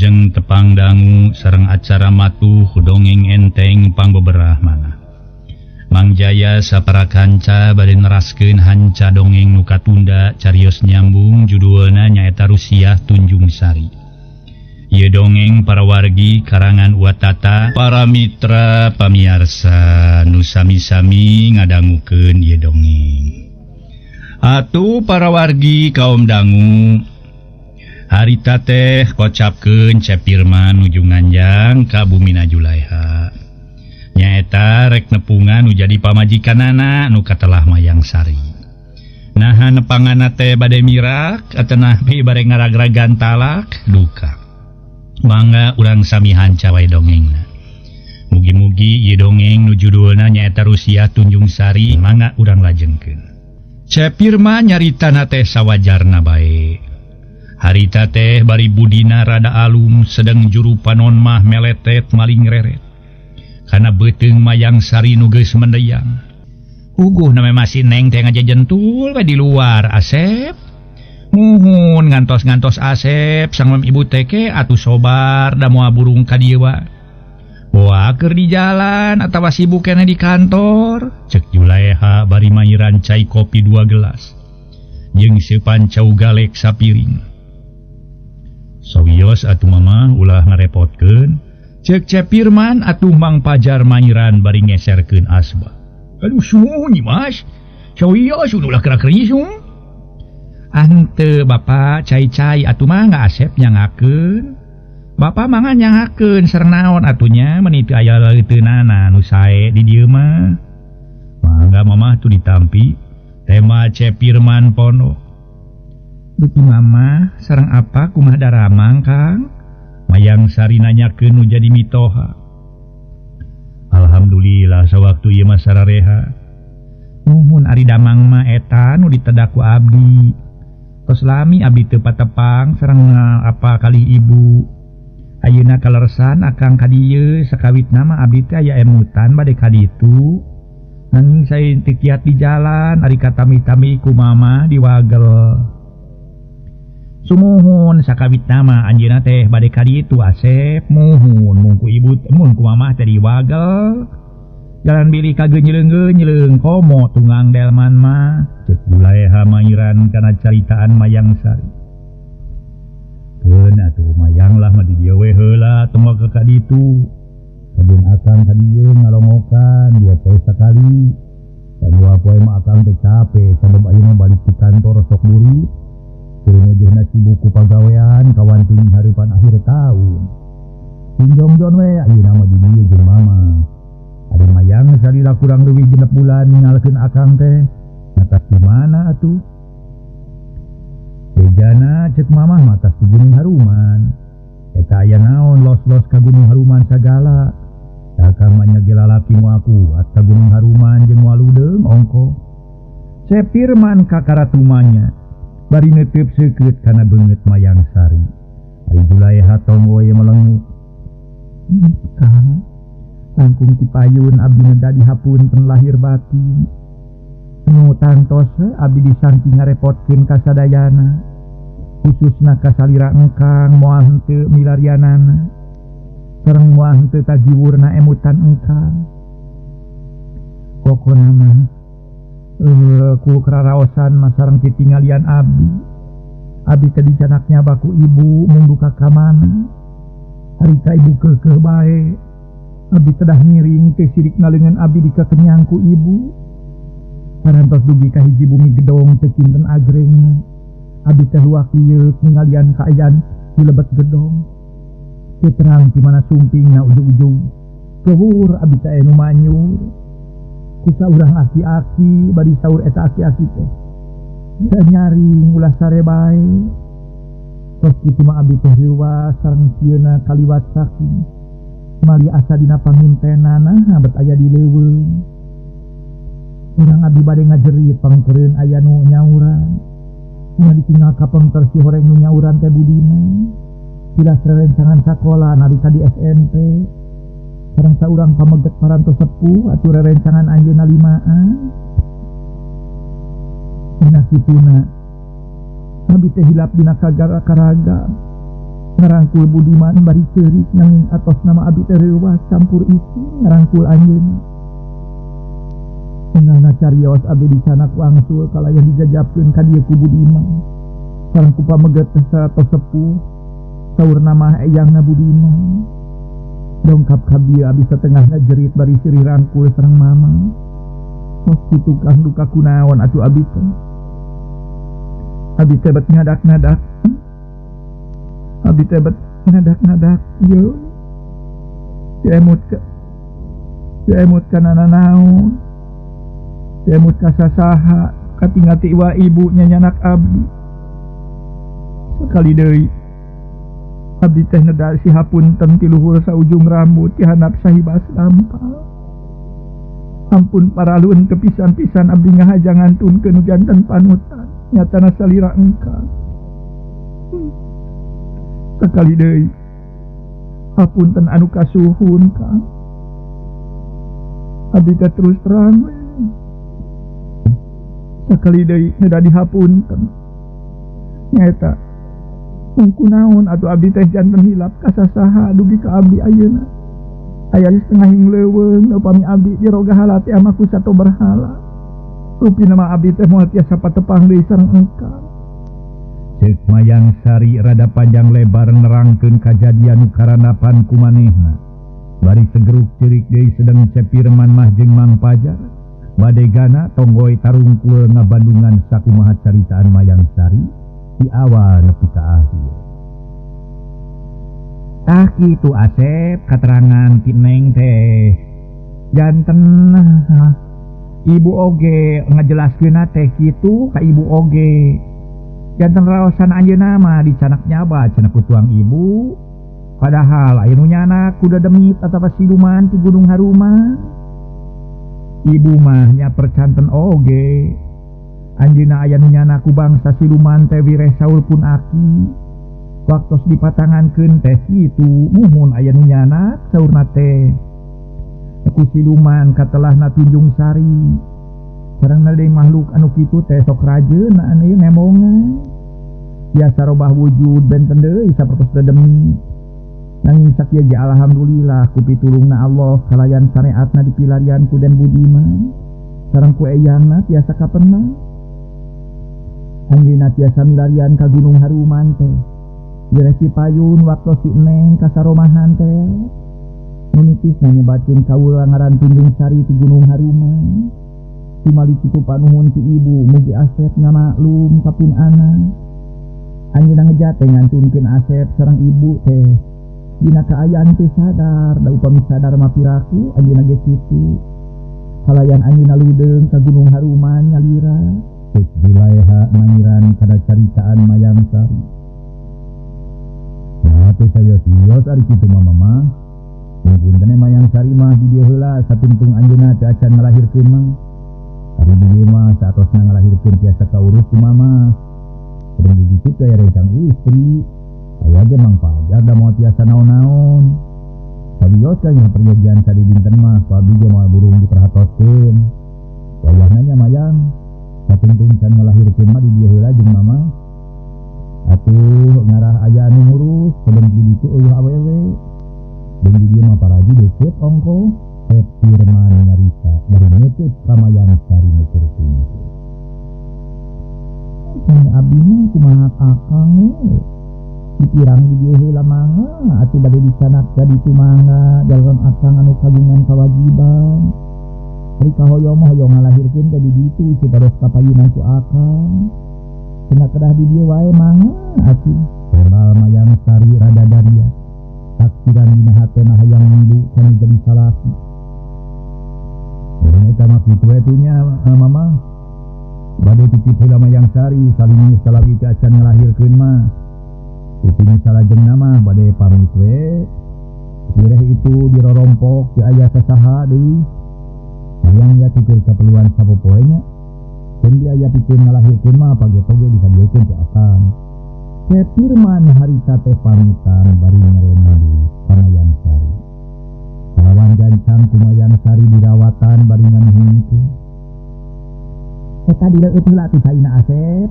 Wilujeng tepang dangu sareng acara matuh dongeng enteng pangbeberah mana. Mang Jaya sapara kanca bade neraskeun hanca dongeng nu katunda carios nyambung judulna nyaeta Rusiah Tunjung Sari. Ieu dongeng para wargi karangan Watata para mitra pamiarsa nu sami-sami ngadangukeun ieu dongeng. Atuh para wargi kaum dangu harita teh kocapkeun cepirman nuju nganjang ka bumina Julaiha. Nyaeta rek nepungan nu jadi pamajikanana nu katelah Mayang Sari. Naha nepangana teh bade mirak ateunah pi bare ngaragragan talak duka. Mangga urang sami hanca wae dongengna. Mugi-mugi ieu dongeng nu judulna nyaeta Rusiah Tunjung Sari mangga urang lajengkeun. Cepirman nyaritana teh sawajarna bae. Harita teh bari budina rada alum sedang juru panon mah meletet maling reret. Kana beuteung Mayang Sari nu geus mendeyang. Uguh na masih neng teh ngajajentul we di luar Asep. Muhun ngantos-ngantos Asep sang ibu teke atuh sobar da moal burung ka dieu wa. Boa keur di jalan atawa sibuk keneh di kantor. Cek Julaiha bari mairan cai kopi 2 gelas. Jeung seupan cau galek sapiring. Sawios atuh mama ulah ngarepotkeun. Cek Cepirman atuh Mang Pajar mairan bari ngeserkeun asbak. Aduh sunyi mas. Sawios ulah kerak-keris Ante bapak cai-cai atuh mah nggak Asep nyangakeun. Bapak mangan nyangakeun sareng naon atunya meuni teu aya leuteunana nu sae di dieu mah. Mangga mama tuh ditampi tema Cepirman pono. Dupi mama sareng apa kumah daramang Kang? Mayang Sari nanyakeun nu jadi mitoha. Alhamdulillah sawaktu ieu mah sarareha. Nuhun ari damang mah eta nu ditedak ku abdi. Tos lami abdi teu patepang sareng apa kali ibu. Ayeuna kaleresan akang ka dieu sakawitna mah abdi teh aya emutan bade ka ditu. Nanging sae teu kiat di jalan ari katami-tami ku mama diwagel. Sumuhun sakawitna mah anjeunna teh bade ka ditu Asep. Muhun mun ku ibu mun ku mamah teh diwagel. Jalan bilih kageunyeuleung-geunyeuleung komo tunggang delman mah. Cek Julaiha mairan kana caritaan Mayang Sari. Keun atuh Mayang lah mah di dieu we heula tong ka ditu. Kajeun akang ka dieu ngalongokan 2 poe sakali. Dan 2 poe mah akang teh capek sabab ayeuna balik ti kantor sok buri. Teu jeung sibuk ku pagawean kawan teuing hareupan akhir tahun. Sinjongjon we ayeuna mah di dieu jeung mama. Ari Mayang salila kurang leuwih 6 bulan ninggalkeun akang teh. Matas di mana atuh? Bejana cek mamah matas di Gunung Haruman. Eta aya naon los-los ka Gunung Haruman sagala. Akang mah nyage lalaki moal kuat ka Gunung Haruman jeung moal udeung ongko. Cepirman kakaratumanya bari neuteub seukeut kana beungeut Mayang Sari. Ari Julaiha tong we melengu. Kang langkung ti payun abdi ngeda dihapunten lahir batin. Nu tangtos abdi disangki ngarepotkeun ka sadayana. Khususna ka salira engkang moal henteu milarianana. Sareng moal henteu kagiwurna emutan engkang. Pokona mah ku kararaosan mah sareng titingalian abdi. Abdi teh dicanaknya baku ibu mung duka ka mana. Harita ibu keukeuh bae. Abdi tedah ngiring teh sirik ngalengan abdi dikakenyang ku ibu. Parantos dugi ka hiji bumi gedong teu kinten agrengna. Abdi teh luak lieu ningalian kaayaan di lebet gedong. Teu terang di mana sumpingna ujug-ujug. Keuhur abdi teh anu manyur. Ku saurang aki-aki bari saur eta aki-aki teh. Teu nyaring ulah sare bae. Tos kitu mah abdi teh riwas sareng sieuna kaliwat saking. Mali asa dina panguntenana abet aya di leuweung. Urang abdi bade ngajerit pangkereun aya nu nyauran. Nya ditinggal ka pangker si horeng nu nyauran teh budina. Jelas rerencangan sakola nalika di SMP. Sareng saurang pameget parantos sepuh atuh rerencangan anjeunna 5an. Dina kituna abdi teh hilap dina karaga. ngarangkul Budiman bari ceurik nanging atos nama abdi teh reuwas campur isi ngarangkul anjeunna. Tinggalna carios abdi dicanak wangsul kalayan dijajabkeun ka dieu ku Budiman. Sareng ku pameget teh satos sepuh saurna mah eyangna Budiman. Dongkap ka dieu abdi satengahna jerit bari sirih rangkul sareng mama. Tos kitu kang duka kunaon atuh abdi teh. Abdi teh bet ngadak-ngadak. Abdi teh bet ngadak-ngadak ieu. Emut kana nanaon. Emut ka sasaha katingati wa ibu nyanyanak abdi. Sekali deui abdi teh neda si hapunten ti luhur saujung rambut ti handap sahibas lampal. Ampun paralun kepisan-pisan abdi ngahajangantunkeun janten panutan nyatana salira engkang. Sekali deui hapunten anu kasuhun Kang. Abdi teh terus terang we. Sekali deui neda dihapunten. Nyaeta kunaon atuh abdi teh janten hilap ka sasaha dugi ka abdi ayeuna. Aya setengah hing leuweung upami abdi diroga halati ama ku sato berhala. Rupina mah abdi teh moal tiasa patepang deui sareng engkang. Ceuk Mayang Sari rada panjang lebar nerangkeun kajadian nu karanapan ku manehna. Bari segeruk ceurik deui sedeng Cepirman mah jeung Mang Pajar. Bade gana tonggoy tarungkul ngabandungan sakumaha caritaan Mayang Sari di awal nepi ka akhir. Tah kitu Asep katerangan ti Neng teh. Janten ibu oge ngajelaskeun teh kitu ka ibu oge. Janten raosan anjeunna mah dicanak nyaba cenah ku tuang ibu. Padahal aya nu nyana kuda demit atawa siluman ti Gunung Haruma. Ibu mah nya percanten oge. Anjeunna aya nu nyana ku bangsa siluman teh wireh Saul pun aki. Waktos dipatangankeun teh kitu muhun aya nu nyana saurna teh. Ku siluman katelahna Tunjung Sari. Sareng deui makhluk anu kitu teh sok rajeuna anu nemongan. Biasa robah wujud benten deui sapertos dedemi. Nanging sakieu ge alhamdulillah ku pitulungna Allah kalayan sareatna dipilarian ku Den Budiman. Sareng ku eyangna tiasa kapenang. Anjeunna tiasa milarian ka Gunung Haruman teh. Direh si payun waktu si Neng ka saromahan teh. Nunitisna nyebatkeun kaula ngaran Tunjung Sari ti Gunung Haruman. Timali kitu panuhun ti ibu mugi Asep ngamaklum kapun anak. Anjeunna ngejate ngantunkeun Asep sareng ibu teh. Dina kaayaan teh sadar da upami sadar mah piraku anjeunna ge kitu. Kalayan anjeunna ludeung ka Gunung Haruman nyalira. Cek wilayah mangiran kada caritaan Mayang Sari. Nah, teh serius ari kitu mah mama. Mungkin teh Mayang Sari mah di dieu heula satuntung anjeunna teh acan ngalahirkeun mah. Ari di dieu mah saatosna ngalahirkeun tiasa kaurus ku mama. Sedeng di ditu teh rencang istri. Aya ge Mang Pajar da moal tiasa naon-naon. Sabios ka nya peryogian sadi dinten mah pabi ge moal burung diperhatoskeun. Wayahna nya Mayang satuntung can ngalahirkeun mah di dieu heula jeung mama. Atuh ngarah aya anu ngurus sedeng di ditu eueuh awewe. Jeung di dieu mah paraji deukeut ongko Cepirman nyarita bari ngeuceuk ka Mayang Sari nuturkeun. Ini abdi mah kumaha akang we. Dipirang di dieu heula mangga atuh bade dicanak ka ditu mangga dalam akang anu kagungan kawajiban. Ari kahoyong mah hoyong ngalahirkeun teh di ditu supados kapayunan ku akang. Cenah kedah di dieu wae mangga atuh. Tembal Mayang Sari rada daria. Saksiran dina hatena hayang ngilu kanu jadi salaki. Eta mah kitu we nya mama. Bade titip heula Mayang Sari salimi salawi teh acan ngalahirkeun mah. Upini salajeng nama bade pamit we. Direh itu dirorompok teu aya sasaha deui. Hayang ya tukeun kaperluan sapopoe nya. Cenah di aya pikeun ngalahirkeun mah page-toge dikadiekeun ku akang. Cepirman harita teh pamitan bari nyerena deui ka Mayang Sari. Kalawan gancang ku Mayang Sari dirawatan bari nganuhunkeun. Eta dileueut heula atuh saina Asep.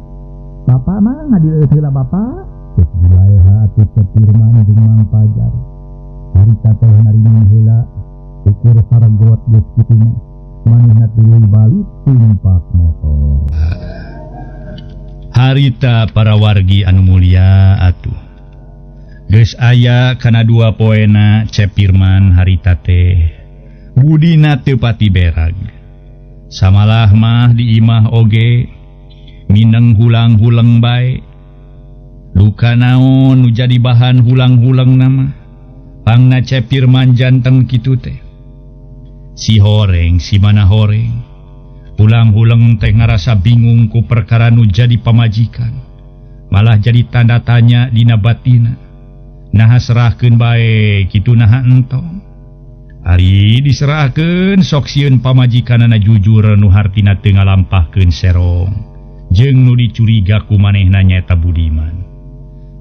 Bapa mah ngadileueut heula bapa. Cek wilayah atuh Cepirman jeung Mang Pajar. Harita teh naringan heula ukur haragot geus kitu mah. Manehna tuluy balik tumpak motor. Harita para wargi anu mulia atuh. Geus aya kana 2 poena Cepirman harita teh budina teu pati berag. Samalah mah di imah oge mineng hulang-hulang bae. Luka naon nu jadi bahan hulang-hulang nama pangna Cepirman janteng kitu teh. Si horeng si mana horeng hulang-hulang teh ngarasa bingung ku perkara nu jadi pamajikan, malah jadi tanda tanya dina batina. Naha serahkeun bae kitu naha entong. Ari diserahkeun sok sieun pamajikanana jujur nu hartina teu ngalampahkeun serong jeung nu dicuriga ku manehna nyaeta Budiman.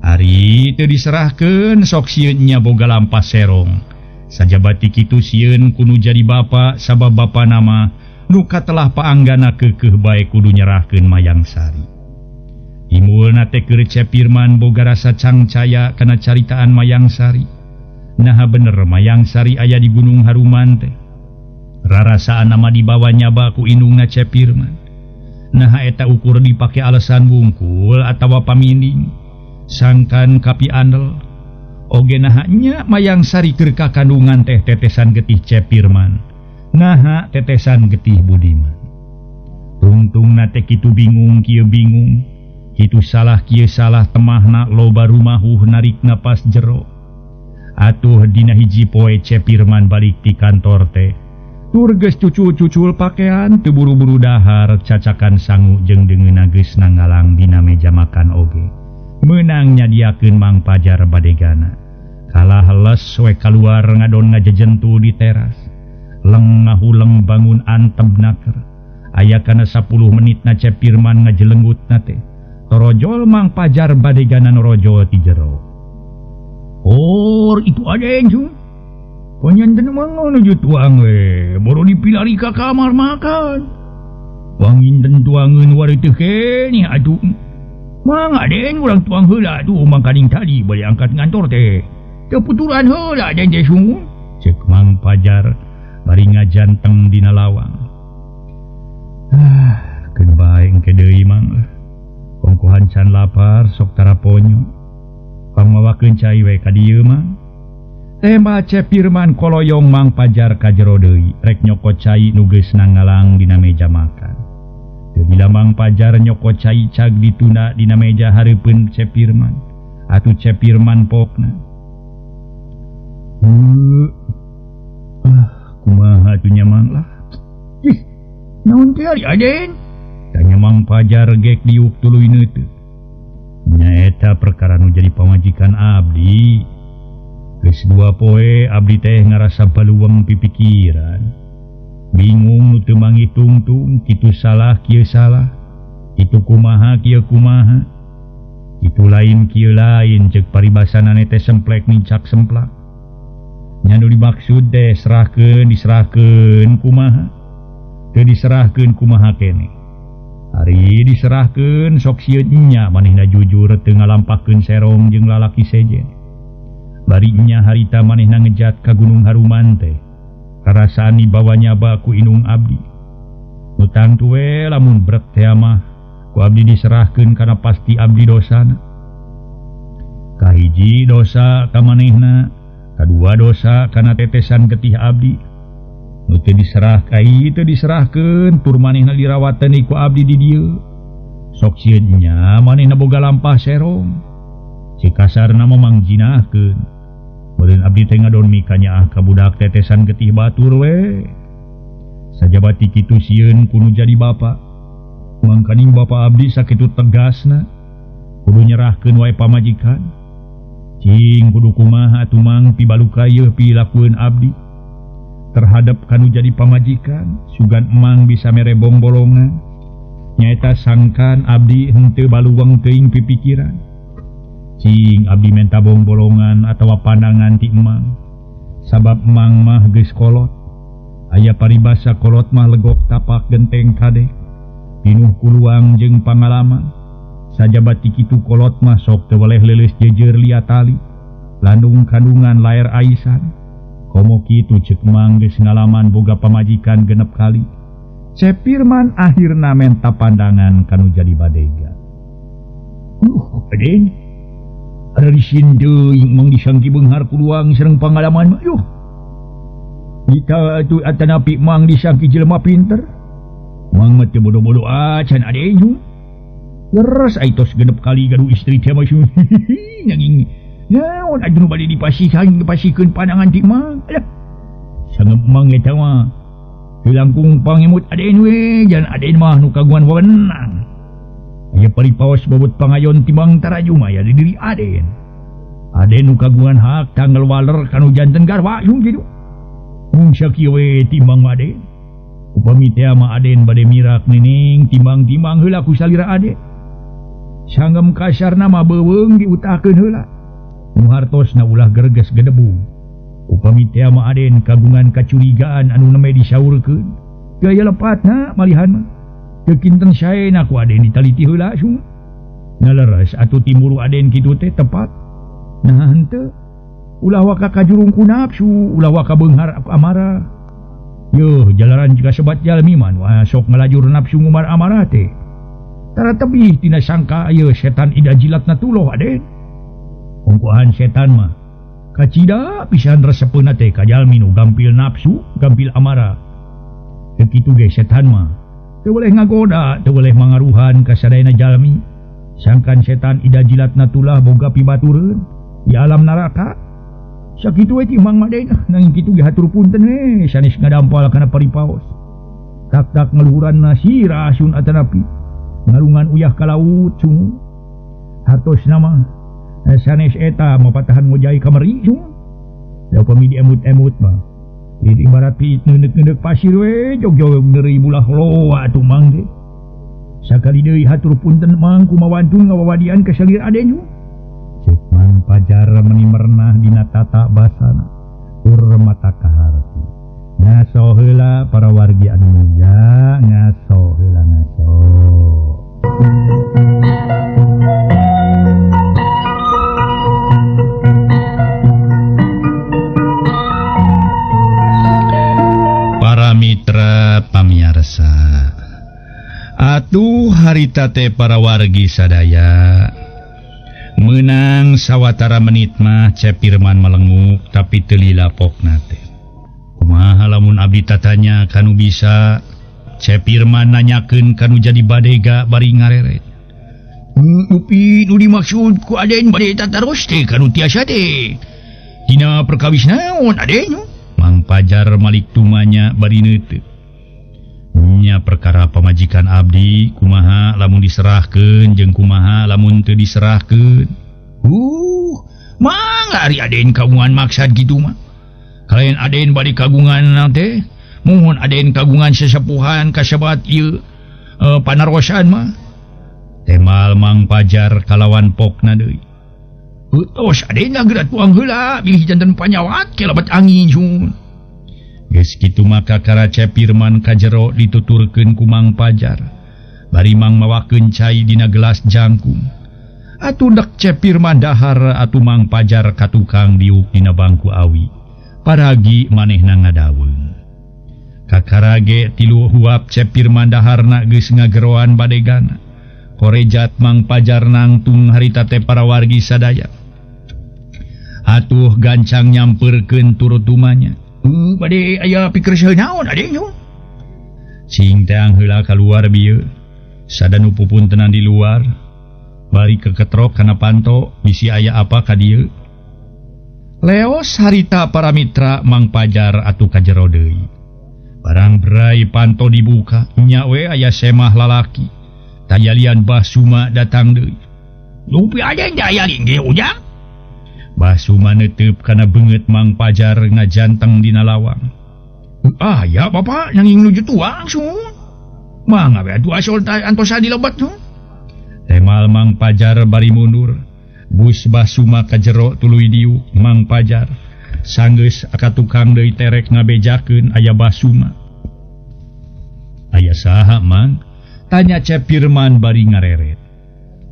Ari teu diserahkeun sok sieun nya boga lampah serong. Sajabati kitu sieun kudu jadi bapa sabab bapa nama nu katelah paanggana keukeuh bae kudu nyerahkeun Mayang Sari. Imulna teh keur Cepirman boga rasa cangcaya kana caritaan Mayang Sari. Naha bener Mayang Sari aya di Gunung Haruman teh. Rarasaan nama dibawa nyaba ku indungna Cepirman. Naha eta ukur dipake alasan wungkul atawa paminding. Sangkan kapi andel. Oge nahanya Mayang Sari keur kakandungan teh tetesan getih Cepirman. Naha tetesan getih Budiman. Rungtungna teh kitu bingung kieu bingung. Kitu salah kieu salah temahna loba rumahuh narik napas jero. Atuh dina hiji poe Cepirman balik ti kantor teh. Tur geus cucul-cucul pakaian teu buru-buru dahar cacakan sangu jeung deungeunna geus nanggalang dina meja makan oge. Meunang nyadiakeun Mang Pajar badegana. Kalah les we kaluar ngadon ngajejentu di teras. Leng ngahuleng bangun anteb naker. Aya kana 10 menitna Cepirman ngajelengutna teh. Torojol Mang Pajar badegana norojol ti jero. Itu Aden cu. Panyanten mangon nuju tuang we. Boro dipilari ka kamar makan. Wanginten tuangeun wari teu kene atuh. Mang Aden urang tuang heula atuh Mang Kading tadi bari angkat ngantor teh. Teu puturan heula Aden teh sungu. Cek Mang Pajar bari ngajanteng dina lawang. Keun bae engke deui Mang lah. Kongkohan can lapar sok taraponyo. Pangmawakeun cai we ka dieu Mang. Tema Cepirman koloyong Mang Pajar ka jero deui rek nyoko cai nu geus nanggalang dina meja makan. Teu dila Mang Pajar nyoko cai cag ditunda dina meja hareupeun Cepirman. Atuh Cepirman pokna. Kumaha atuh nya Mang lah. Ih, naon teh ari Aden? Tanya Mang Pajar gek diuk tuluy neuteu. Nyaeta perkara nu jadi pamajikan abdi. Geus 2 poe abdi teh ngarasa baluweng pipikiran. Bingung nu teu manghitung-tung kitu salah kieu salah. Kitu kumaha kieu kumaha. Kitu lain kieu lain ceuk paribasana teh semplek mincak semplak. Nya nu dimaksud teh serahkeun diserahkeun kumaha. Teu diserahkeun kumaha keneh. Ari diserahkeun sok sieun nya manehna jujur teu ngalampahkeun serong jeung lalaki sejen. Bari nya harita manehna ngejat ka Gunung Haruman teh. Karasaan dibawa nyaba ku indung abdi. Utang tuwe lamun bret teh mah ku abdi diserahkeun kana pasti abdi dosana. Kahiji dosa ka manehna, kadua dosa kana tetesan getih abdi. Nu teu diserahkeun tur manehna dirawateun ku abdi di dieu. Sok sieun nya manehna boga lampah serong. Cik kasarna mah mangjinahkeun. Meureun abdi teh ngadon mika nyaah ka budak tetesan getih batur we. Sajabati kitu sieun kudu jadi bapa. Mangkaning bapa abdi sakitu tegasna. Kudu nyerahkeun wae pamajikan. Cing kudu kumaha atuh Mang pibaluka ieu pilakueun abdi. Terhadap kanu jadi pamajikan sugan emang bisa merebong bolongan. Nyaeta sangkan abdi henteu baluweng teuing pipikiran. Cing abdi menta bong bolongan atawa pandangan ti emang. Sabab emang mah geus kolot. Aya paribasa kolot mah legok tapak genteng kade. Pinuh kuluang jeung pangalaman. saja batik itu kolot masuk tewaleh leles jejer liat tali landung kandungan lair aisan komo kitu cek mang geus ngalaman boga pamajikan genep kali. Cepirman akhirna menta pandangan kanu jadi badega. Aden ada di sinde mang disangki beunghar kuluang sareng pangalaman mah. Yuh kita tu atanapi mang disangki jelema pinter. Mang mah teu bodoh-bodoh acan aden yu. Leres aitos genep kali gaduh istri teh mah nanging naon aju bade dipasikeun pandangan ti mang. Alah sangeup mang eta mah hilangkung pangemut aden we jan aden mah nu kagungan wewenang. Aya paripaos bobot pangayon timbang taraju mah ya di diri aden. Aden nu kagungan hak tanggal waler kanu janten garwa yung kitu. Mung sakieu we timbang aden. Upami teh mah aden bade mirak nining timbang-timbang heula ku salira aden. Sanggem kasarna mah beuweung diutakeun heula. Nu hartosna ulah gerges gedebung. Upami teh mah aden kagungan kacurigaan anu neme disaurkeun. Gaya lepatna malihan mah. Teu kinten saena ku aden ditaliti heula sung. Naleres atuh timuru aden kitu teh tepat. Nah henteu. Ulah waka kajurung ku nafsu, ulah waka beunghar amarah. Yuh jalaran jika sobat jalmi man wah sok ngelajur nafsu ngumar amarah teh. Tara tebih tina sangka ieu setan ida jilatna tuloh aden. Ongkohan setan mah kacida pisan resepeuna teh ka jalmi nu gampil nafsu, gampil amarah. Teu kitu ge setan mah teu boleh ngagoda, teu boleh mangaruhan ka sadayana jalmi. Sangkan setan ida jilatna tulah boga pibatureun di alam neraka. Sakitu we ti Mang Maden nanging kitu ge hatur punten we sanes ngadampal kana paripaos. Tak-tak ngaluhuranna sirah sun atanapi ngarungan uyah ka laut sung. Hartosna mah sanes eta mapatahan ngojai kamari sung. Da upami diemut-emut mah lid ibarat pi neundeuk-neundeuk pasir we jog-jog neuri bulah loa atuh Mang teh. Sakali deui hatur punten Mang kumawantun ngawawadian ka salir aden yu. Cek Mang Pajar meni mernah dina tata basana ur mata kaharti. Ngaso heula para wargi anu mulia, ngaso heula ngaso. Para mitra pamiarsa, atuh harita teh para wargi sadaya menang sawatara menit mah Cepirman melenguk tapi teu lilapokna teh. Kumaha lamun abdi tatanya kanu bisa Cepirman nanyakeun kanu jadi badega bari ngareret. Upi nu dimaksud ku aden bade tataros teh kanu tiasa teh dina perkawis naon aden? Mang Pajar malik tumanya bari neuteu. Nya perkara pamajikan abdi kumaha lamun diserahkeun jeung kumaha lamun teu diserahkeun. Mangga ari aden kagungan maksad kitu mah. Kalayan aden bade kagungan teh mohon aden kagungan sesepuhan kasabat ieu panarosan mah. Temal Mang Pajar kalawan pokna deui. Tos aden geura tuang heula bilih janten panyawat ke lebat angin sun. Geus kitu maka kara Cepirman ka jero dituturkeun ku Mang Pajar. Bari Mang mawakeun cai dina gelas jangkung. Atuh dek Cepirman dahar atuh Mang Pajar ka tukang diuk dina bangku awi. Paragi manehna ngadaweung. Kakarage tilu huap Cepirman daharna geus ngageroan badegana. Korejat Mang Pajar nangtung harita teh para wargi sadaya. Atuh gancang nyamperkeun turut tumanya. Bade aya pikir saha naon aden yu? Cing teang heula kaluar bieu. Sadanu pupuntenan di luar. Bari keketrok kana panto bisi aya apa ka dieu. Leos harita para mitra Mang Pajar atuh ka jero deui. Barang berai panto dibuka, nya we aya semah lalaki. Tayalian Bah Suma datang deui. Lupi aden dayalin ge ujang. Bah Suma neuteup kana beungeut Mang Pajar ngajanteng dina lawang. Ya bapak nanging nuju tuang sun. Mangga we atuh asol antosa dilebat sun. Temal Mang Pajar bari mundur. Bus Bah Suma ka jero tuluy diuk Mang Pajar. Sanggeus aka tukang deui terek ngabejakeun aya Bah Suma. Aya saha Mang? Tanya Cepirman bari ngareret.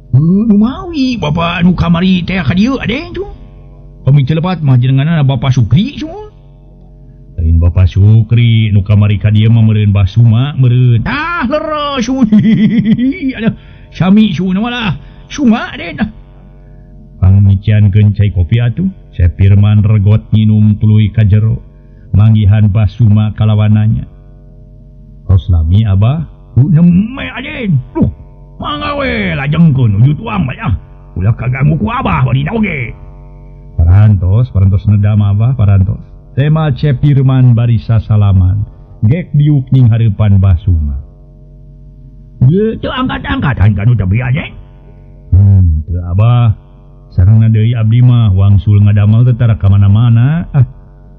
Numawi Bapak nu kamari teh ka dieu Aden tu. Paming celepat mah jenenganna Bapak Sukri semua. Lain Bapak Sukri nu kamari ka dieu mah meureun Basuma meureun. Leres aduh sami suna malah Suma Aden. Pangmiciankeun cai kopi atuh. Syekh Firman regot nginum tuluy ka jero. Manggihan Basuma kalawananya. Tos lami Abah neme Aden. Mangga we lajengkeun uju tuang banyak. Ulah kaganggu ku Abah bari oge. Parantos nedam Abah parantos. Tema Syekh Firman bari sasalaman. Gek diuk ning hareupan Basuma. Teu angkat-angkatan kanu tapi Aden. Teu Abah. Sarengna deui abdi mah wangsul ngadamel teu tara ka mana-mana.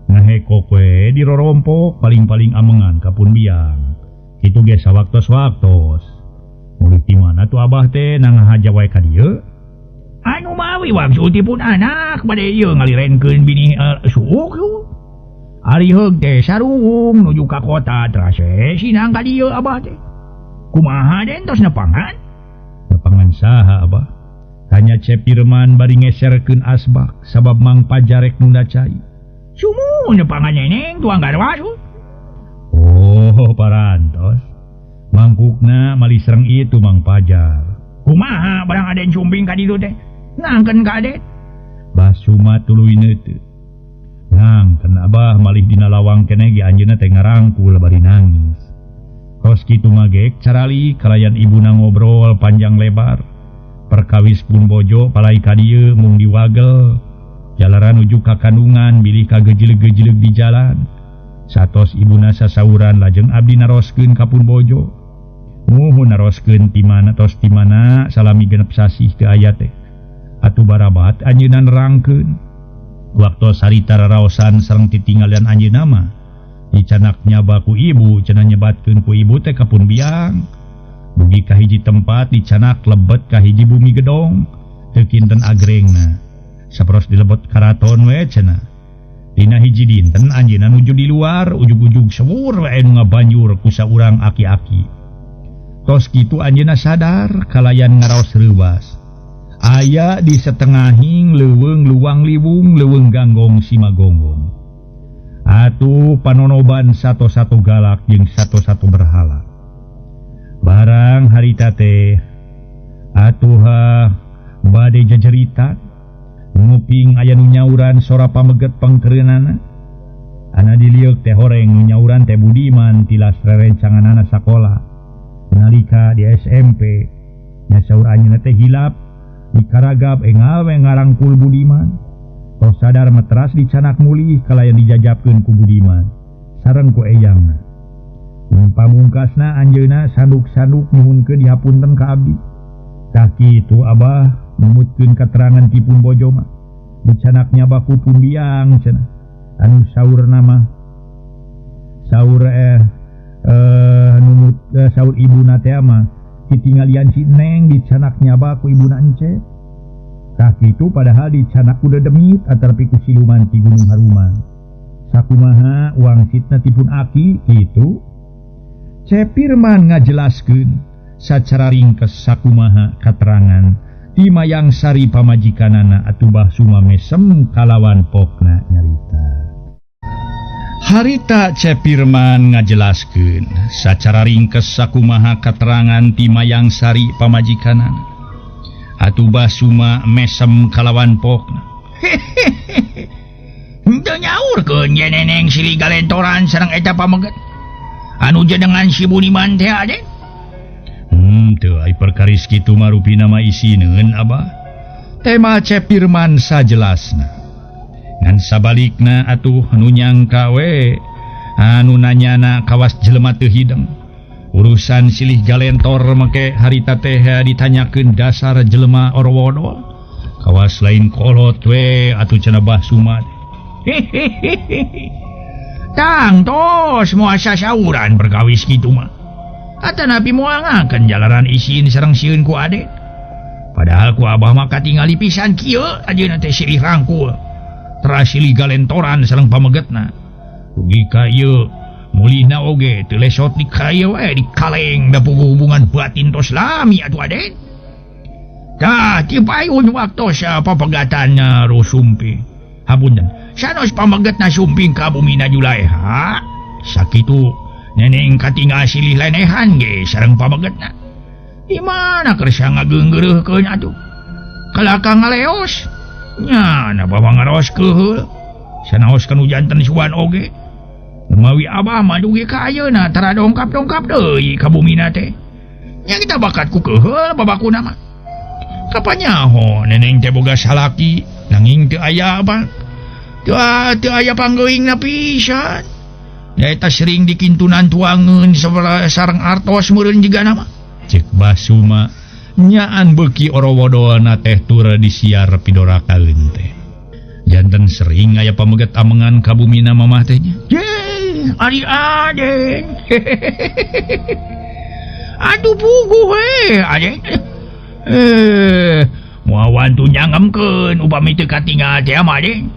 Ngahekok we di rorompok paling-paling amengan kapun biang. Kitu ge sawaktos-waktos. Mulih di mana tuh Abah teh nangahaja wae ka dieu? Anu mawi wangsul tipun anak bade ieu ngalirenkeun bini suuk yeuh. Ari heug teh sarung nuju ka kota trase sinang ka dieu Abah teh. Kumaha Den tos nepangan? Nepangan saha Abah? Hanya Syekh Firman bari ngeserkeun asbak sabab Mang Pajarek nunda cai. Sumu nepangan neneng tuang garwas. Oh, parantos. Mangkukna malih sereng itu Mang Pajar. Kumaha barang Aden sumbing ka ditu teh? Ngangkeun ka Aden? Basuma tuluy teu. Ngangkeun Abah malih dina lawang keneh ge anjeunna teh ngarangkul bari nangis. Tos kitu magek carali kalayan ibuna ngobrol panjang lebar. Perkawis pun bojo palai ka dieu mung diwagel. Jalaran uju ka kandungan bilih ka gejileg-gejileg di jalan. Satos ibuna sasauran lajeng abdi naroskeun ka pun bojo. Muhun naroskeun ti mana tos ti mana salami genep sasih teu aya teh. Atuh barabat anjeunna nerangkeun. Waktu sarita raraosan sareng titinggalan anjeunna mah dicanaknya baku ibu cenah nyebatkeun ku ibu teh ka pun biang. Dugi ka hiji tempat dicanak lebet ka hiji bumi gedong teu kinten agrengna. Sapros dilebet karaton we cenah. Dina hiji dinten anjeunna nuju di luar ujug-ujug sewur wae nu ngabanjur ku saurang aki-aki. Tos kitu anjeunna sadar kalayan ngaraos reuwas. Aya di setengahing leuweung luwang liwung leuweung ganggong simagonggong. Atuh panonoban sato-sato galak jeung sato-sato berhala. Barang harita teh atuh bade jajarita nguping aya nu nyauran sora pameget pangkeureunana. Ana diliuk teh horeng nu nyauran teh Budiman tilas rerencanganana sakola. Nalika di SMP nya saur anjeunna teh hilap dikaragap engawe ngarangkul Budiman. Tos sadar metras dicanak mulih kalayan dijajabkeun ku Budiman sareng ku eyangna. Pamungkasna anjeunna sanduk-sanduk nyuhunkeun dihapunten ka abdi. Tah kitu Abah numutkeun katerangan ti pun bojo mah. Dicanaknya baku pun biang cenah. Anu saurna mah saur saur ibuna teh mah ditinggalian si Neng dicanaknya baku ibuna ence. Tah kitu padahal dicanak udah demit atarpi ku siluman ti Gunung Haruman. Sakumaha wangsitna ti pun aki kitu. Syekh Firman ngajelaskeun sacara ringkes sakumaha katerangan ti mayang sari pamajikanana atuh Basuma mesem kalawan pokna nyarita. Harita Syekh Firman ngajelaskeun sacara ringkes sakumaha katerangan ti mayang sari pamajikanana atuh Basuma mesem kalawan pokna. Henteu nyaurkeun ye neneng silih galentoran sareng eta pameget. Anu jenengan si Budiman teh Aden? Teu ai perkaris kitu mah rupina mah isineun Abah. Tema Syekh Firman sajelasna. Ngan sabalikna atuh nu nyangka we anu nanyana kawas jelema teu hideng. Urusan silih galentor make harita teh ditanyakeun dasar jelema orwodol. Kawas lain kolot we atuh cenah Basuma. Tang tos moal sasauran perkawis kitu mah. Atanapi moal ngakeun jalaran isin sareng sieun ku Aden. Padahal ku Abah mah katingali pisan kieu ajeuna teh silih rangkul. Teras silih galentoran sareng pamegetna. Dugi ka ieu mulihna oge teu lesot di kaya we di kaleng da puguh hubungan batin tos lami atuh Aden. Ti payun waktu sa papagatan na Rosumpi. Hapundan. Sanos pamagat na sumping ka bumina Julay ha? Sakitu neneng katinga silih lanehan ge sareng pamagat na. Di mana kersa ngagenggereuh keun atuh? Kalakang ngaleos. Nya na bawangaros keheul. Sanaos kanu janten suan oge. Umawi abah mah dugi ka ayeuna tara dongkap-dongkap deui ka bumina teh. Nya kita bakat ku keheul babakuna mah. Kapanyaho neneng teh boga salaki nanging teu aya apa? Teu aya panggeuing na pisan. Nyaeta sering dikintunan tuangeun sareng artos meureun jiga nama. Cek Basuma nyaan beuki orowodoana teh tur disiar pidorakaeun teh. Janten sering aya pameget amengan ka bumina mamah teh nya. Ari Aden. Aduh puguh Aden. Muawan tu nyangemkeun upami teu katingal teh mah Aden.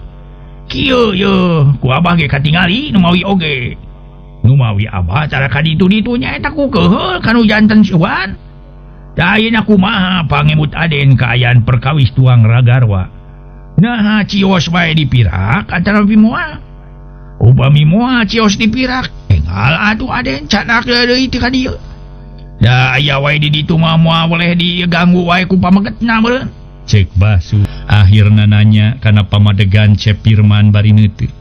Kieu ye, ku abah ge katingali nu mawi oge. Nu mawi abah cara kaditu-ditu nyaeta ku keheul kanu janten suan. Da ayeuna kumaha pangemut Aden kaayaan perkawis tuang ragarwa. Nah cios bae dipirak antara moal. Upami moal cios dipirak, tinggal atuh Aden cadak deui teh ka dieu. Da aya wae di ditu mah moal boleh diganggu wae ku pamagetna meureun. Cek Basu akhirna nanya kana pamadegan Cep Pirman bari neuteu.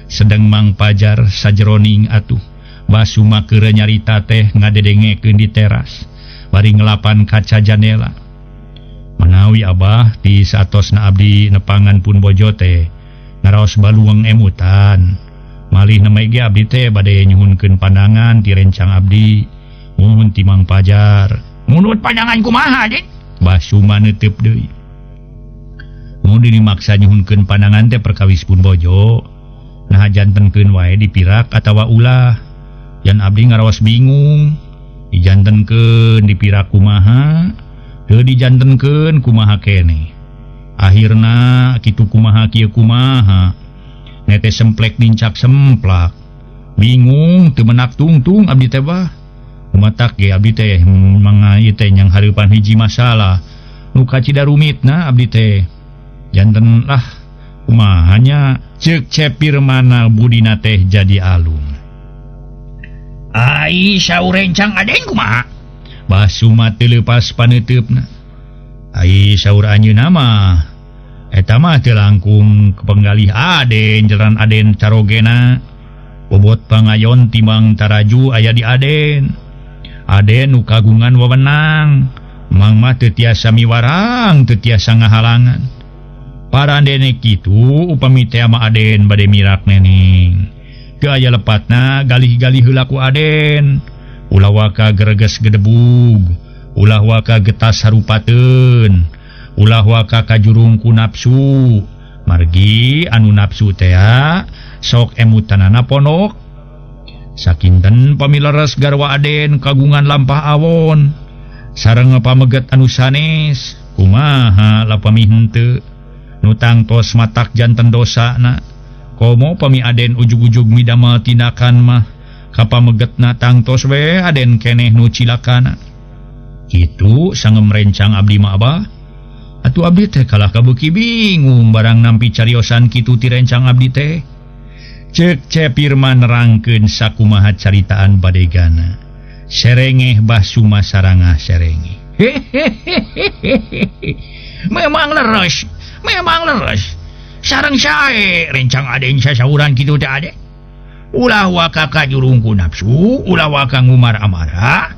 Sedang Mang Pajar sajeroning atuh. Basu mah keur nyarita teh ngadedengekeun di teras. Bari ngelapan kaca jendela. Menawi abah ti satosna abdi nepangan pun bojo teh naraos balueng emutan. Malih nemege abdi teh bade nyuhunkeun pandangan ti rencang abdi. Muhun ti Mang Pajar. Munut pandangan kumaha Aden? Basu mah neuteup deui. Mun dimaksa nyuhunkeun pandangan teh perkawis pun bojo. Nah jantenkeun wae dipirak atawa ulah. Yan abdi ngaraos bingung. Dijantenkeun dipirak kumaha, teu dijantenkeun kumaha keneh. Akhirna kitu kumaha kieu kumaha. Nete semplek nincak semplak. Bingung teu menak tungtung abdi teh bah. Umatak ge abdi teh mangga ieu teh nyang hareupan hiji masalah. Nu kacida rumitna abdi teh. Janten lah kumahanya ceuk Cep Pirman budina teh jadi alung. Ai saur rencang Aden kumaha? Basu mah teu leupas paneuteupna. Ai saur anjeunna mah eta mah teu langkung kepenggalih Aden jalan Aden carogena. Bobot pangayon timbang taraju aya di Aden. Aden nu kagungan wewenang, mang mah teu tiasa miwarang, teu tiasa ngahalangan. Parandene kitu upami teh mah Aden bade mirak neneng. Teu aya lepatna galih-galih heula ku Aden. Ulah waka greges gedebug, ulah waka getas harupateun, ulah waka kajurung ku nafsu. Margi anu nafsu teh sok emutanana pondok. Sakinten pamileres garwa Aden kagungan lampah awon. Sareng pameget anu sanes, kumaha lapami henteu. Nu tangtos matak janten dosana. Komo pami Aden ujug-ujug midamel tindakan mah kapamegetna tangtos we Aden keneh nu cilakana. Kitu sangem rencang abdi mah abah. Atuh abdi teh kalah kabeuki bingung barang nampi cariosan kitu ti rencang abdi teh. Ceuk Cep Pirman nerangkeun sakumaha caritaan badegana. Serengeh Basu mah sarangah serengeh. Memang leres. Sareng sae rencang Aden sasauran kitu teh Aden. Ulah waka kajurung ku nafsu, ulah waka ngumar amarah.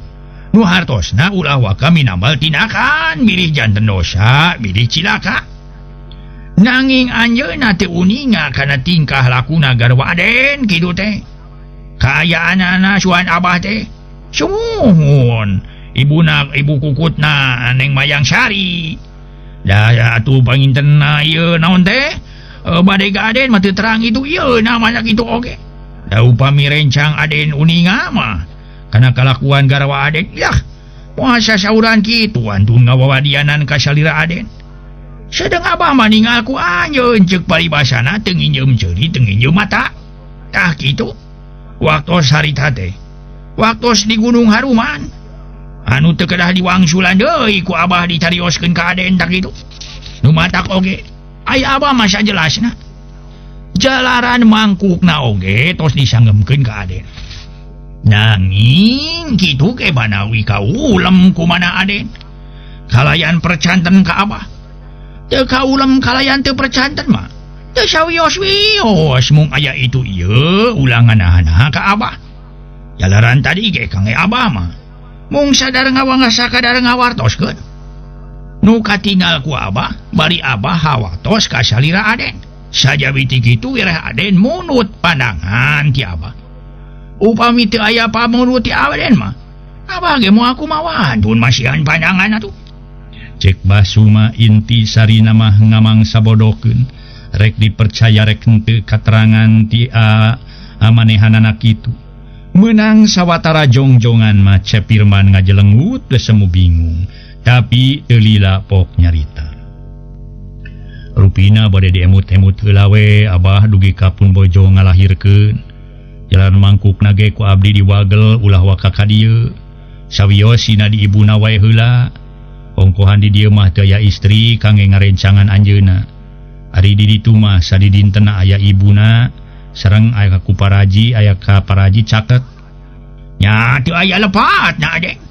Nu hartosna ulah waka minambal tindakan, milih janten dosa, milih cilaka. Nanging anjeunna teu uninga kana tingkah lakuna garwa Aden kitu teh. Kaayaanana suan abah teh. Sumuhun, ibu kukutna Neng Mayang Sari. Da atuh pangintenna ieu naon teh? Bade ka Aden mah teu terang itu ieu namanya kitu oge. Da upami rencang Aden uninga mah kana kalakuan garwa Aden, yah moal sasauran kitu antun ngawawadianan ka salira Aden. Sedeng abah mah ningal ku anjeun ceuk paribasana teu nginjeum ceuri teu nginjeum mata. Tah kitu. Waktos harita teh. Waktos di Gunung Haruman. anu teu kedah diwangsulan deui ku abah dicarioskeun ka Aden tak kitu. Nu matak oge aya abah masa jelasna. Jalaran mangkukna oge tos disanggeukeun ka Aden. Nanging kitu ke banawi kaulem kumana Aden. Kalayan percanten ka abah. Teu kaulem kalayan teu percanten mah. Teu sawios-wios mung aya itu ieu ulangan-ahana ka abah. Jalaran tadi ge kange abah mah. Mung sadar ngawangah sakadar ngawartoskeun. Nu katinggal ku abah, bari abah hawatos ka salira Aden. Sajawi ti kitu wireh Aden munut pandangan ti abah. Upami teu aya pamunut ti Aden mah, abah ge moal kumaha tun masihan pandangan atuh. Cek Basuma inti sarina mah ngamang sabodokeun, rek dipercaya rek henteu katerangan ti manehanana kitu. Menang sawatara jongjongan mah Cepirman ngajelenggut geus semu bingung, tapi teu lila pok nyarita. Rupina bade diemut-emut heula we abah dugi ka pun bojo ngalahirkeun. Jalan mangkukna ge ku abdi diwagel ulah waka ka dieu. Sawiosina di ibuna wae heula. Ongkohan di dieu mah teu aya istri kangge ngarencangan anjeunna. Ari di ditu mah sadidintena aya ibuna sareng aya ku paraji aya ka paraji caket. Nya teu aya lepatna Aden.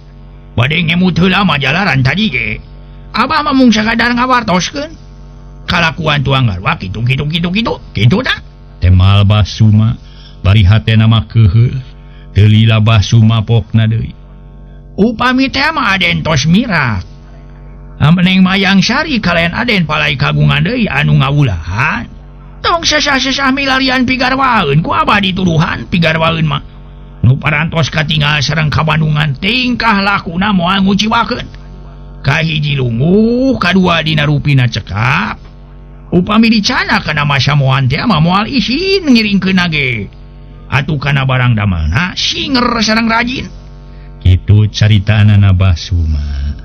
Bade ngemut heula mah jalaran tadi ge. Abah mah mung sakadar ngawartoskeun kalakuan tuang garwa kitu tah. Temal Basuma bari hatena mah keheul. Teu lila Basuma pokna deui. Upami teh mah Aden tos mirak. Ameneng Mayang Sari kalayan Aden palai kagungan deui anu ngawulahan. Tong sesah-sesah milarian pigarwaeun ku abah dituduhan pigarwaeun mah. Nu parantos katinggal sareng kabandungan tingkah lakuna moal nguciwakeun. Kahiji lunguh, kadua dina rupina cekap. Upami dicana kana masa moal teh mah moal isin ngiringkeun ge. Atuh kana barang damelna singer sareng rajin. Kitu caritaanana Basuma.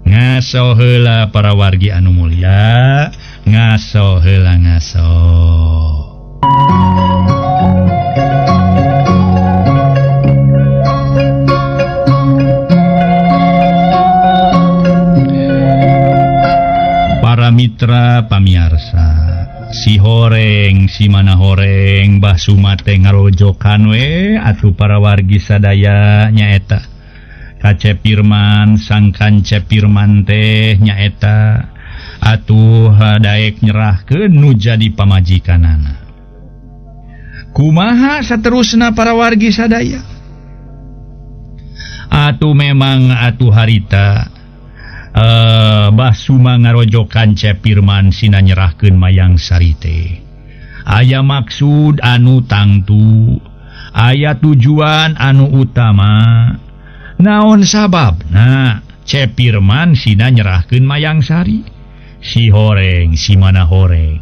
Ngaso heula para wargi anu mulia, ngaso heula ngaso. Para mitra pamiarsa, si horeng si mana horeng Basuma teh ngarojokan we atuh para wargi sadaya nyaeta. Cepirman sangkan Cepirman teh nyaeta atuh daek nyerahkeun nu jadi pamajikanana. Kumaha saterusna para wargi sadaya? Atuh memang atuh harita Basuma ngarojokan Cepirman sina nyerahkeun Mayang Sari teh. Aya maksud anu tangtu, aya tujuan anu utama. Naon sababna Cepirman sina nyerahkeun Mayang Sari? Si horeng si mana horeng.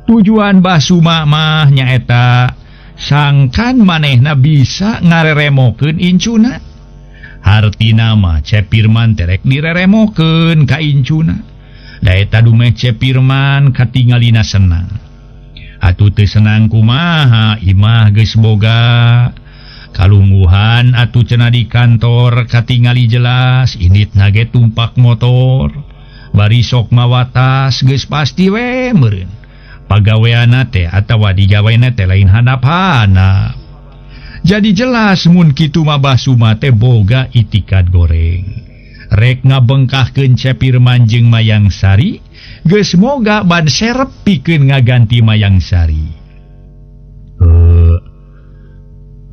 Tujuan Basuma mah nyaeta sangkan manehna bisa ngareremokeun incuna. Hartina mah Cepirman terek direremokeun ka incuna. Da eta dumeh Cepirman katingalina senang. Atuh teu senang kumaha imah geus boga kalungguhan atuh cenah di kantor katingali jelas indit nage tumpak motor bari sok mawatas geus pasti we meureun pagaweana teh atawa digawena teh lain handap-handap. Jadi jelas mun kitu mah Basuma teh boga itikat goreng rek ngabengkahkeun Cepirman jeung Mayang Sari geus moga ban serep pikeun ngaganti Mayang Sari.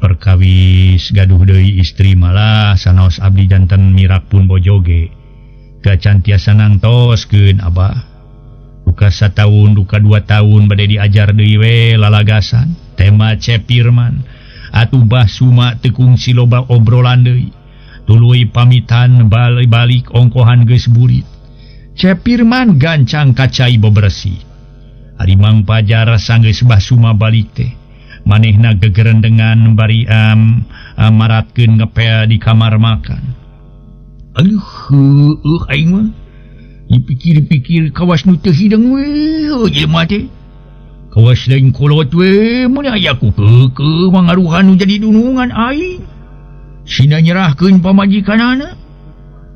Perkawis gaduh deui istri malah sanaos abdi janten mirak pun bojoge gacan tiasa nangtoskeun abah. Duka sataun duka 2 tahun bade diajar deui we lalagasan tema Cepirman. Atuh Basuma teu kungsi loba obrolan deui. Tuluy pamitan balik ongkohan geus burit. Cepirman gancang kacai bebersih. Ari Mang Pajar sanggeus Basuma balik teh. Manehna gegerendengan bari maratkeun ngepea di kamar makan. Aing mah dipikir-pikir kawas nu teu hideng we ieu mah teh. Kawas lain kolot we mun aya ku keukeuh mangaruhan nu jadi dunungan aing. Sina nyerahkeun pamajikanana.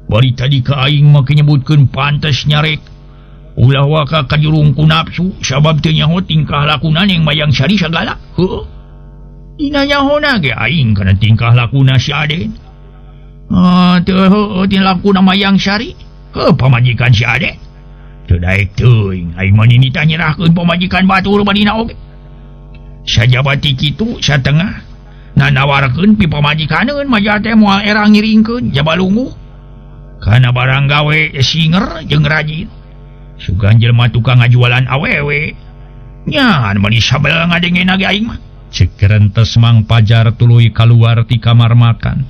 bari tadi ka aing make nyebutkeun pantes nyarek ulah waka kajurung ku nafsu sabab teu nyaho tingkah lakuna yang mayang sari sagala. Heuh. Dina nyahona ge aing kana tingkah lakuna si Aden. Teu lakuna mayang sari. Pamajikan si Aden. Teu daek teuing aing mah ninita nyerahkeun pamajikan batur badina oge. Sajabati kitu satengah nanawarkeun pi pamajikaneun maja teh moal erang ngiringkeun jabalungu. Kana barang gawe singer jeung rajin. Sugan jelema tukang ngajualan awewe. Nyan mani sabel ngadengena ge aing mah. Cek rentes Mang Pajar tuluy kaluar ti kamar makan.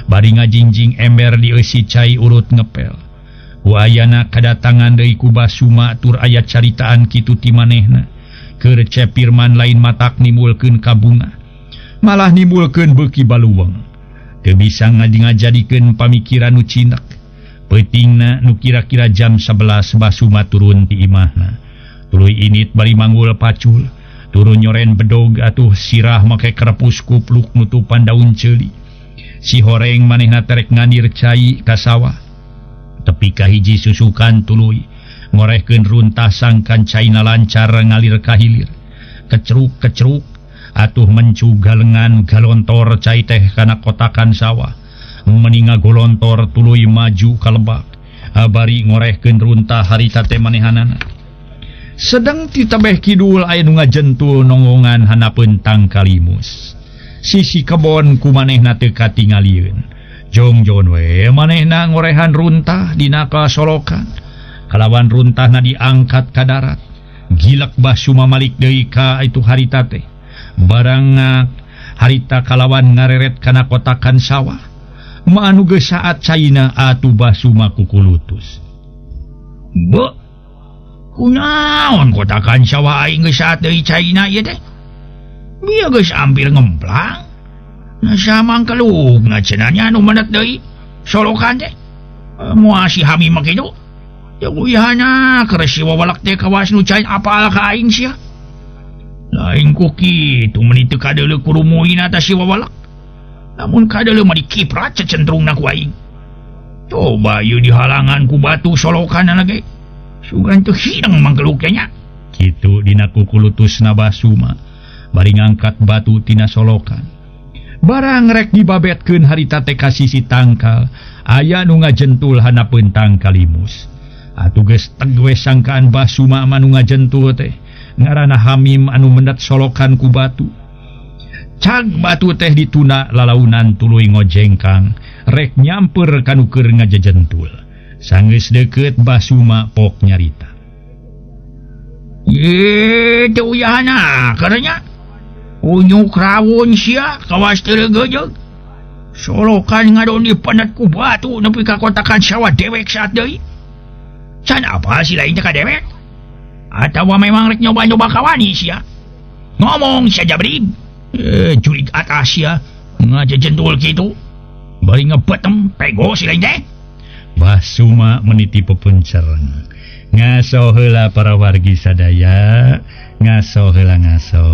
Bari ngajingjing ember di eusi cai urut ngepel. Wayana kadatangan deui ku Basuma tur aya caritaan kitu ti manehna. Keur Cepirman lain matak nimulkeun kabunga. Malah nimulkeun beuki baluweng. Teu bisa ngajadikeun pamikiran nu cinek. Peutingna nu kira-kira jam 11 Basuma turun ti imahna. Tuluy init bari manggul pacul. Turun nyoren bedog atuh sirah make krepus kupluk nutupan daun ceuli. Si horeng manehna terek ngandir cai ka sawah. Tepi ka hiji susukan tuluy ngorehkeun runtah sangkan caina lancar ngalir ka hilir. Kecruk-kecruk atuh mencu galengan galontor cai teh kana kotakan sawah. Meninga golontor tuluy maju ka lebak. Bari ngorehkeun runtah harita teh manehanana. Sedang ti tabeh kidul aya nu ngajentul nongongan hanapeun Tangkalimus. Sisi kebon ku manehna teu katingalieun. Jongjon we manehna ngorehan runtah dina kasolokan. Kalawan runtahna diangkat ka darat. Gilek Basuma malik deui ka itu harita teh. Barang harita kalawan ngareret kana kotakan sawah. Maanu geus saat caina atuh Basuma kukulutus. Kunaon kotakan sawah aing geus saat deui caina ieu teh? Bieu geus hampir ngemplang. Samang kalugna cenanya anu menet deui solokan teh. Moal si Hamim mah kitu. Teu uyahna keur si wawalak teh kawas nu cain apal ka aing sia. Lain ku kitu meuni teu kadeuleu ku rumuhina ta si wawalak. Namun kadeuleu mah dikiprat cecentrungna ku aing. Coba ieu dihalangan ku batu solokanna lagi. Sugan teu hidang mangkeluknya. Kitu dina kukulutusna Basuma. Bari ngangkat batu tina solokan. Barang rek dibabetkeun harita teh ka sisi tangkal. Aya nu ngajentul hanapeun Tangkalimus. Atuh geus tegwe sangkaan Basuma anu ngajentul teh. Ngaranna Hamim anu mendet solokan ku batu. Cag batu teh dituna lalaunan tuluy ngojengkang. Rek nyamper kanu keur ngajejentul. Sanggeus deukeut Basuma pok nyarita. Teu uyahna karanya unyuk rawon sia kawas teu leugeujeug. Solokan ngadon dipenet ku batu nepi ka kotakan sawah dewek saat deui. Can apa si lain teh ka dewek? Atawa memang rek nyoba-nyoba kawani sia? Ngomong saja beri. Jurig atas sia ngajejentul kitu. Bari ngebetem pego si lain teh. Basuma meniti pepuncereng. Ngaso heula para wargi sadaya, ngaso heula ngaso.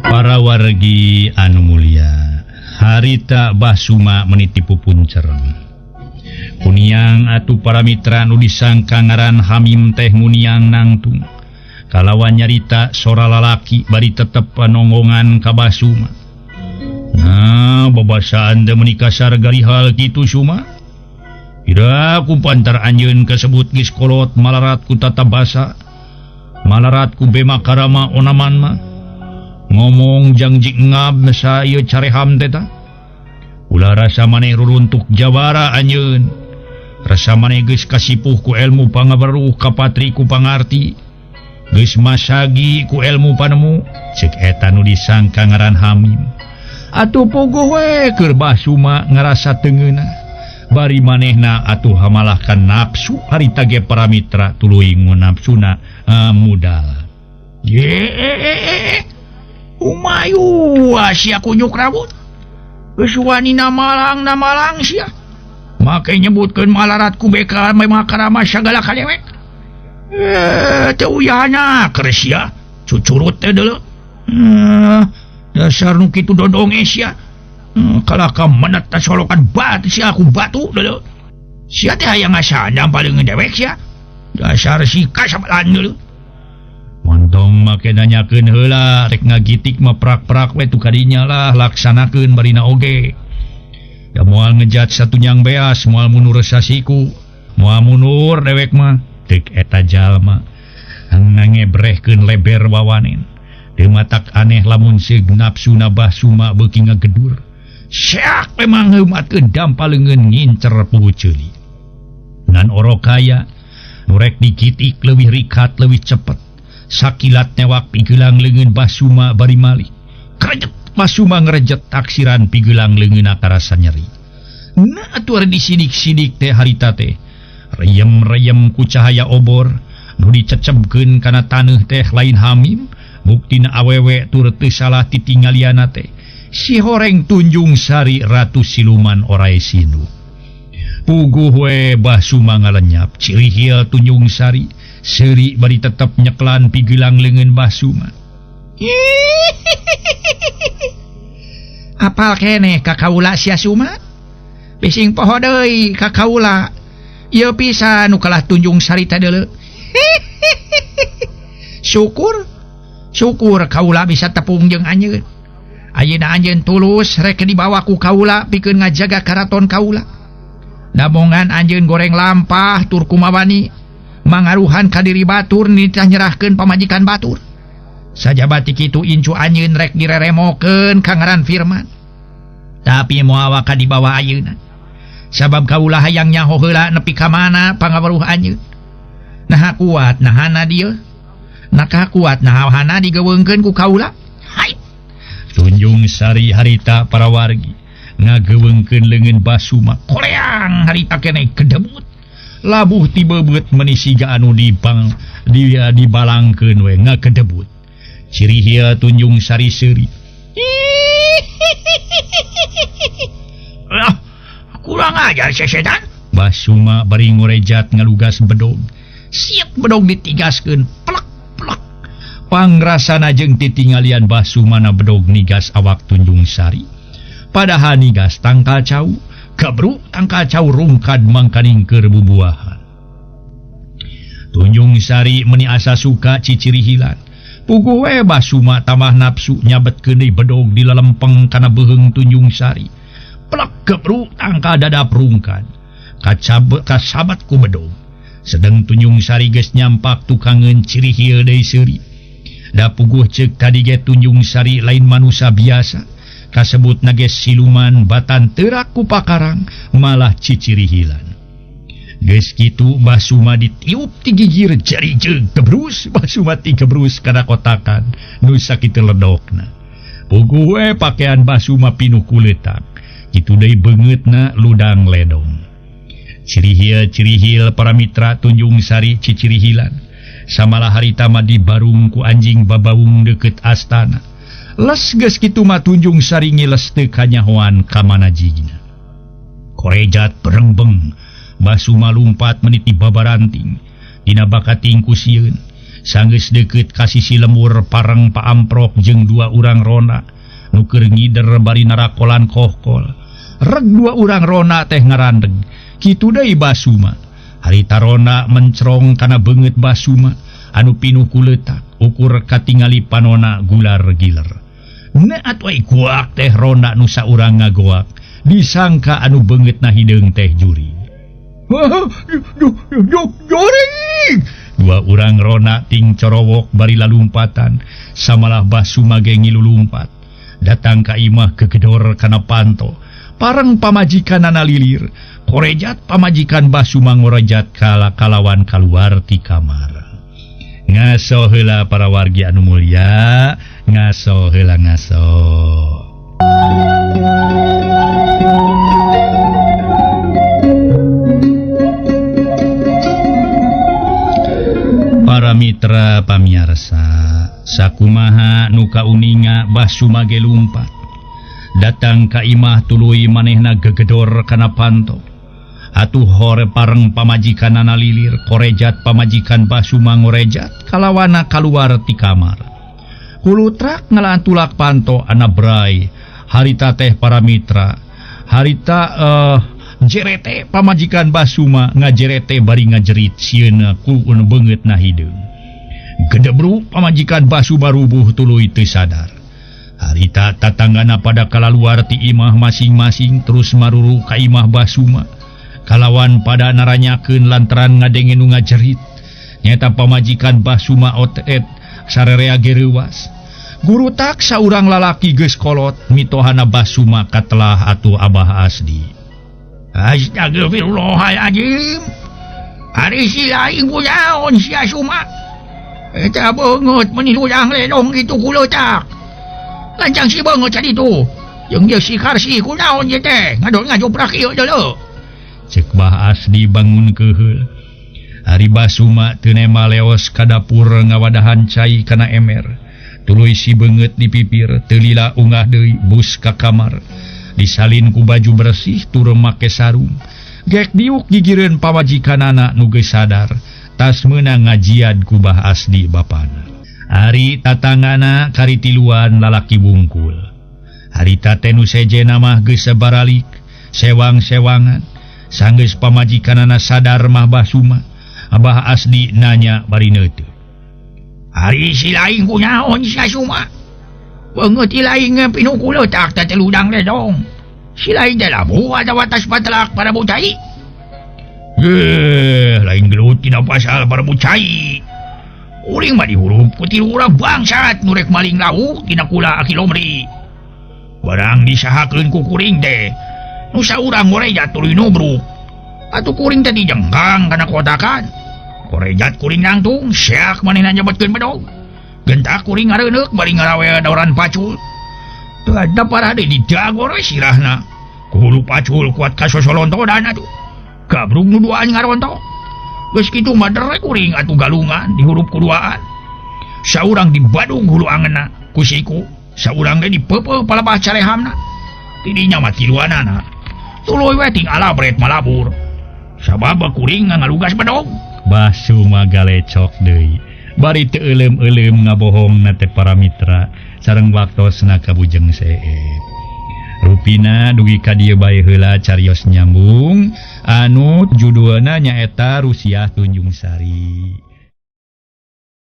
Para wargi anu mulia, harita Basuma meniti pepuncereng. Kuniang atuh para mitra nu disangka ngaran Hamim teh muniang nangtung. Kalawan nyarita sora lalaki bari tetep panonggongan ka Basuma. Nah, babasaan teh meuni kasar galihal kitu Suma. Ira ku pantar anjeun kasebut geus kolot malarat ku tata basa. Malarat ku bema karama onaman mah. Ngomong jangjik ngab sa ieu careham teh ta. Ulah rasa maneh ruruntuk jawara anjeun. Rasa maneh geus kasipuh ku ilmu pangabaruh ka patri ku pangarti. Geus masagi ku ilmu panemu. Cek eta nu disangka ngaran Hamim. Atuh pogoh we keur Basuma ngarasa teungeuna. Bari manehna atuh hamalahkan nafsu harita ge para mitra tuluy ngunapsuna mudal. Umayu sia kunyuk rambut. Geus wani namalang sia. Make nyebutkeun malarat ku beka memang karama sagala kadewek. Teu uyahna keresya cucurut teh deuleu. Dasar nu kitu dodonge sia. Kalau ka menet solokan batu sia aku batu deuleu. Sia teh hayang ngasana paling ngedewek sia. Dasar si kasabalan deuleu. Montong make nanyakeun heula rek ngagitik mah prak-prak we tu kadinya lah laksanakeun barina oge. Da moal ngejat satunyang beas moal munur sasiku. Moal munur dewek mah deuk eta jalma ngangebrehkeun leber wawanen. Teu matak aneh lamun seug nafsuna Basuma beuki ngagedur. Syak memang heumatkeun dampaleungeun ngincer puguh ceuli. Ngan orokaya nu rek digitik leuwih rikat leuwih cepet. Sakilat newak pigelang leungeun Basuma bari malih. Krejet Basuma ngrejet taksiran pigelang leungeun karasa nyeri. Na atuh disidik-sidik teh harita teh. Reyem-reyem ku cahaya obor nu dicecebkeun kana taneuh teh lain hamim. Buktina awewe tur teu salah titinggaliana teh. Si Horeng Tunjung Sari Ratu Siluman Oray Sindu. Puguh we Basuma ngalenyap cirihil Tunjung Sari. Seri bari tetep nyeklan pigelang leungeun Basuma. Apal keneh ka kaula sia Suma? Bising poho deui ka kaula. Ieu pisan nu kalah Tunjung Sari teh deuleu. Syukur kaula bisa tepung jeung anjeun. Ayeuna anjeun tulus rek dibawa ku kaula pikeun ngajaga karaton kaula. Damongan anjeun goreng lampah tur kumawani mangaruhan ka diri batur nitah nyerahkeun pamajikan batur. Sajabati kitu incu anjeun rek direremokeun ka ngaran Firman. Tapi moal ka dibawa ayeuna. Sabab kaula hayang nyaho heula nepi ka mana pangaweruh anjeun. Nah kuat nahana dieu. Nakah kuat nahana digeweungkeun ku kaula. Hai. Tunjung Sari harita para wargi ngageweungkeun leungeun Basuma. Koreang harita keneh kedebut. Labuh ti bebeut menisiga anu dibalangkeun we ngakedebut. Cirihia Tunjung Sari seuri. Lah, kurang ajar sesedan. Basuma bari ngorejat ngalugas bedog. Siap bedog ditigaskeun plek-plek. Pangrasana jeung titinggalian Basuma na bedog nigas awak Tunjung Sari. Padahal nigas tangkal cau. Gabruk tangkal cau rungkad mangkaningkeur bubuahan. Tunjung Sari meni asa suka cicirihilan. Puguh we Basuma tambah nafsu nyabetkeun deui bedog di lalempeng kana beuheung Tunjung Sari. Plek gabruk tangkal dadap rungkad. Kasabat ku bedog. Sedeng Tunjung Sari geus nyampak tukangeun cirihil deui seuri. Da puguh ceuk tadi ge Tunjung Sari lain manusia biasa. Kasebut nages siluman batan teurak ku pakarang malah cicirihilan. Geus kitu Basuma ditiup ti gigir jari jeug gebrus. Basuma ti gebrus kana kotakan nu sakitu ledokna. Puguh we pakaian Basuma pinuh kuletak. Kitu deui beungeutna ludang ledong. Cirihil para mitra Tunjung Sari cicirihilan. Samalah harita mah dibarung ku anjing babawung deukeut astana. Les geus kitu mah Tunjung Sari ngiles teu kanyahoan ka manajigna. Korejat berengbeng, Basuma lumpat meniti babaranting. Dina bakating ku sieun, sanggeus deukeut ka sisi lemur pareng paamprok jeung dua urang rona nu keur ngider bari narakolan kohkol. Reg dua urang rona teh ngarandeg. Kitu deui Basuma. Harita rona mencrong kana beungeut Basuma anu pinuh ku leutak, ukur katingali panona gular giler. Neat wae guak teh ronda nu saurang ngagoak disangka anu beungeutna hideung teh juri. Juri! Dua urang rona ting corowok bari lalumpatan. Samalah Basuma ge ngilulumpat. Datang ka imah kegedor kana panto. Pareng pamajikanana lilir. Korejat pamajikan Basuma ngorejat kalawan kaluar ti kamar. Ngaso heula para wargi anu mulya, ngaso heula ngaso. Para mitra pamiarsa, sakumaha nu kauninga Basuma ge lumpat. Datang ka imah tuluy manehna gegedor kana panto. atuh hore pareng pamajikanana lilir korejat pamajikan Basuma ngorejat kalawana kaluar ti kamar. Kulutrak ngelantulak panto anak brai harita teh para mitra harita jerete pamajikan Basuma ngajerete bari ngajerit sieuna ku beungeut na hideung. Gedebru pamajikan Basuma rubuh tuluy teu sadar. Harita tatanggana pada kalaluar ti imah masing-masing terus maruru ka imah Basuma. Kalawan pada naranyakeun lantaran ngadengen nu ngajerit. Nyata pamajikan Basuma otet sarerea gereuwas. Guru tak saurang lalaki geus kolot mitohana Basuma katelah atuh Abah Asdi. Astagfirullahaladzim. Ari si lain kunaon si Asuma. Eta beungeut meniludang ledong itu kuletak. Lancang si beungeut tadi tu. Jeung dia si karsi kunaon ye teh ngadon ngajoprak ieu deuleu. Cek Bah Asdi bangun keheul. Ari Basuma teu nema leos ka dapur ngawadahan cai kana emer. Tuluy si beungeut di pipir teu lila ungah deui bus ka kamar. Disalin ku baju bersih tur make sarung. Gek diuk gigireun pamajikanana nu geus sadar tas meunang ngajian ku Bah Asdi bapana. Ari tatangana karitiluan lalaki bungkul. Harita teh nu sejena mah geus sabaralik sewang-sewangan. Sanggeus pamajikanana sadar mah Basuma. Abah Asdi nanya bari neuteu. Ari si lain kunaon si Asuma. Beungeut ti lain ngepinu kuletak teh teludang ledong. Si lain teh labu ada watas patelak para bucai. Lain gelut tina pasal para bucai. Uring mah dihurup ku ti urang bangsat nu rek maling lauk tina kula Akilomri. Barang disahakeun ku kuring teh nu saurang ngorejat tuluy nubruk. Atuh kuring teh dijengkang kana kotakan. Korejat kuring nangtung syak manehna nyebetkeun bedog. Gentak kuring ngareuneup bari ngarawe daoran pacul. Teu ada parade didagor we sirahna. Kuhulu pacul kuat ka sosolontodan atuh. Gabrug nu duaan ngarontok. Geus kitu mah derek kuring atuh galungan dihurup kuduaan. Saurang dibadung hulu angeunna ku siku, saurang ge dipeupeuh palebah carehamna. Tidinya mah tiluanana. Tuluy we ting alabret malabur. Sabab kuring ngalugas bedog. Basuma galecok deui. Bari teu euleum-euleum ngabohongna teh para mitra sareng waktosna kabujeng seep. Rupina dugi ka dieu bae heula carios nyambung anu judulna nyaeta Rusiah Tunjung Sari.